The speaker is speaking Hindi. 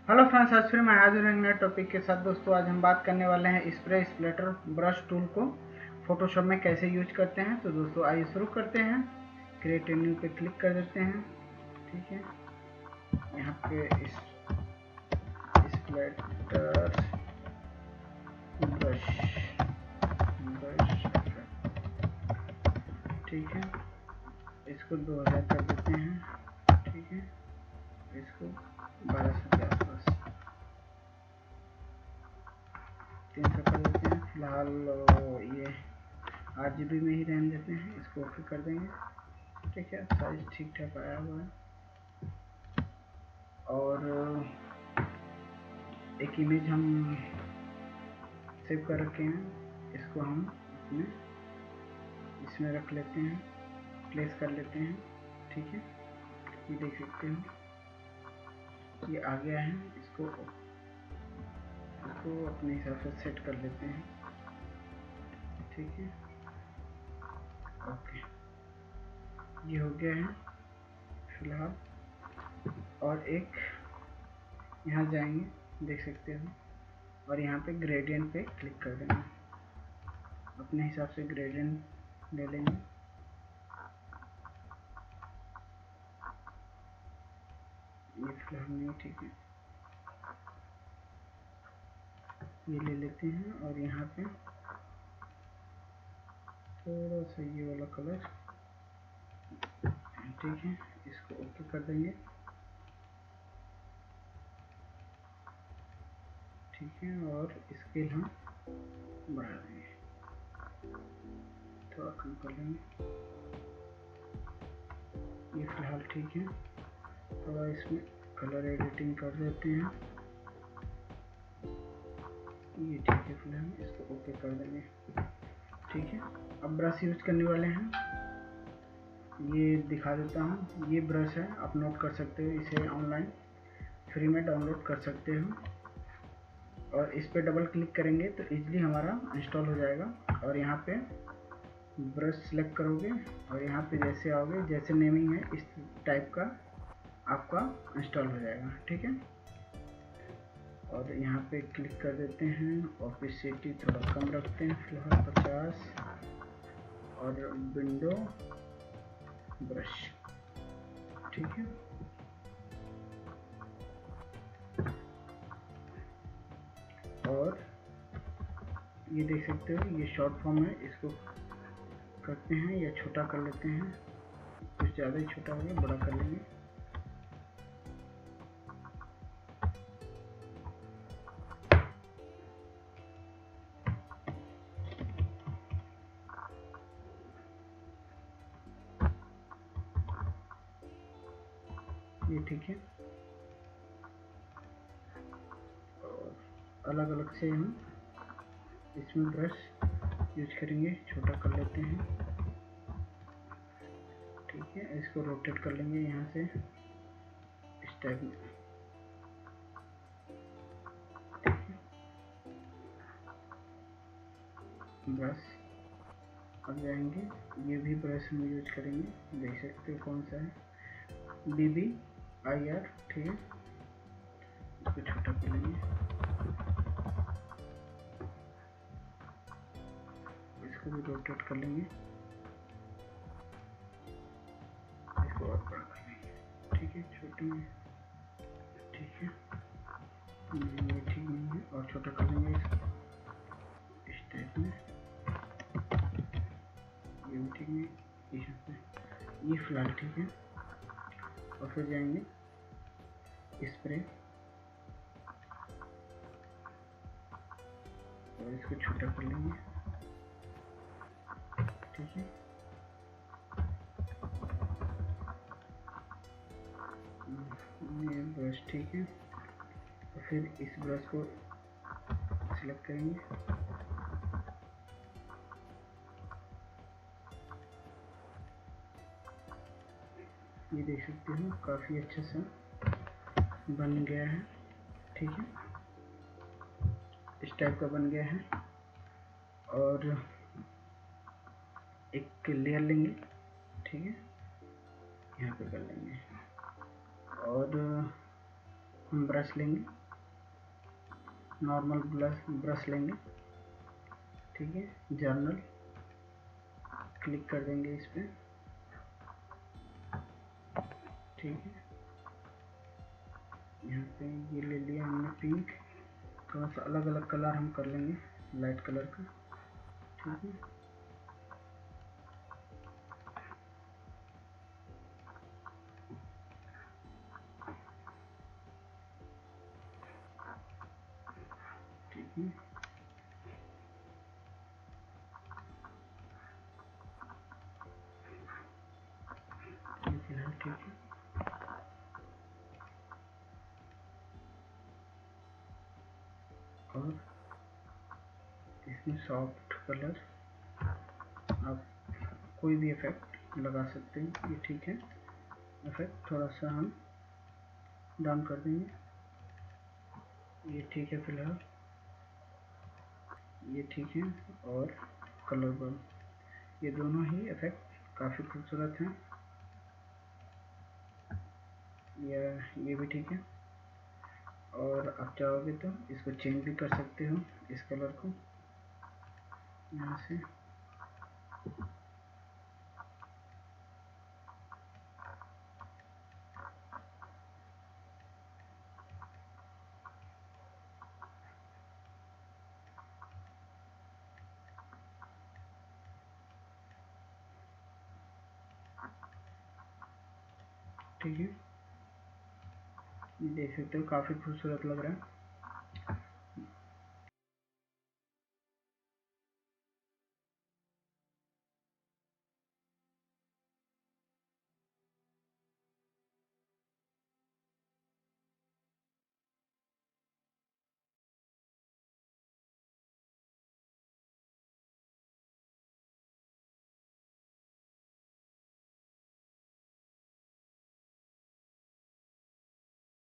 हेलो फ्रेंड्स, आज फिर मैं हाजिर हूँ एक नए टॉपिक के साथ। दोस्तों, आज हम बात करने वाले हैं स्प्रे स्प्लेटर ब्रश टूल को फोटोशॉप में कैसे यूज करते हैं। तो दोस्तों आइए शुरू करते हैं। क्रिएट न्यू पे क्लिक कर देते हैं। ठीक है, यहाँ पे स्प्लेटर ब्रश ठीक है, इसको 2000 कर देते हैं। ठीक है, इसको 1200 के आसपास 300 कर देते हैं। फिलहाल ये 8 GB में ही रहने देते हैं। इसको ओके कर देंगे। ठीक है, साइज ठीक ठाक आया हुआ है। और एक इमेज हम सेव कर रखे हैं, इसको हम इसमें रख लेते हैं, प्लेस कर लेते हैं। ठीक है, ये देख सकते हो ये आ गया है। इसको अपने हिसाब से सेट कर लेते हैं। ठीक है, ओके, ये हो गया है फिलहाल। और एक यहाँ जाएंगे, देख सकते हो, और यहाँ पे ग्रेडियंट पे क्लिक कर देंगे। अपने हिसाब से ग्रेडियंट ले लेंगे। ये फिलहाल नहीं, ठीक है, ये ले लेते हैं। और यहाँ पे थोड़ा सा ये वाला कलर, ठीक है, इसको ओके कर देंगे। ठीक है, और स्केल हम बढ़ा देंगे, थोड़ा कम कर लेंगे। ये फिलहाल ठीक है। थोड़ा इसमें कलर एडिटिंग कर देते हैं। ये ठीक है, फिलहाल इसको ओके कर देंगे। ठीक है, अब ब्रश यूज करने वाले हैं। ये दिखा देता हूँ, ये ब्रश है, आप नोट कर सकते हो। इसे ऑनलाइन फ्री में डाउनलोड कर सकते हो। और इस पर डबल क्लिक करेंगे तो इजीली हमारा इंस्टॉल हो जाएगा। और यहाँ पे ब्रश सेलेक्ट करोगे और यहाँ पे जैसे आओगे, जैसे नेमिंग है इस टाइप का आपका इंस्टॉल हो जाएगा। ठीक है, और यहाँ पे क्लिक कर देते हैं। ऑपेसिटी थोड़ा कम रखते हैं, फिलहाल 50। और विंडो ब्रश, ठीक है, और ये देख सकते हो ये शॉर्ट फॉर्म है। इसको करते हैं या छोटा कर लेते हैं, कुछ ज़्यादा ही छोटा हो गया, बड़ा कर लेंगे। ये ठीक है, और अलग अलग से हम इसमें ब्रश यूज करेंगे। छोटा कर लेते हैं। ठीक है, इसको रोटेट कर लेंगे यहाँ से इस टाइप में। ब्रश अब जाएंगे, ये भी ब्रश हम यूज करेंगे। देख सकते हो कौन सा है, BBIR। ठीक है, इसको छोटा कर लेंगे, इसको भी रोटेट कर लेंगे, इसको और बड़ा कर लेंगे। ठीक है, छोटे में, ठीक है, ये ठीक नहीं है, और छोटा कर लेंगे इसको इस टाइप में। ये भी ठीक नहीं, ये फिलहाल ठीक है। और फिर जाएंगे स्प्रे, और इसको छोटा कर लेंगे। ठीक है, ये ब्रश ठीक है। और फिर इस ब्रश को सिलेक्ट करेंगे। ये देख सकते हो काफ़ी अच्छा सा बन गया है। ठीक है, इस टाइप का बन गया है। और एक लेयर लेंगे, ठीक है, यहाँ पे कर लेंगे। और हम ब्रश लेंगे, नॉर्मल ब्रश लेंगे, ठीक है। जर्नल क्लिक कर देंगे इस पे, ठीक है। यहाँ पे ये ले लिया हमने पिंक, थोड़ा सा अलग अलग कलर हम कर लेंगे, लाइट कलर का, ठीक है। ठीक है, ये फिलहाल ठीक है। और इसमें सॉफ्ट कलर, आप कोई भी इफेक्ट लगा सकते हैं, ये ठीक है। इफेक्ट थोड़ा सा हम डाउन कर देंगे, ये ठीक है फिलहाल, ये ठीक है। और कलर बल, ये दोनों ही इफेक्ट काफ़ी खूबसूरत हैं, ये भी ठीक है। और आप चाहोगे तो इसको चेंज भी कर सकते हो, इस कलर को यहाँ से, ठीक है। देख सकते हो काफ़ी खूबसूरत लग रहा है।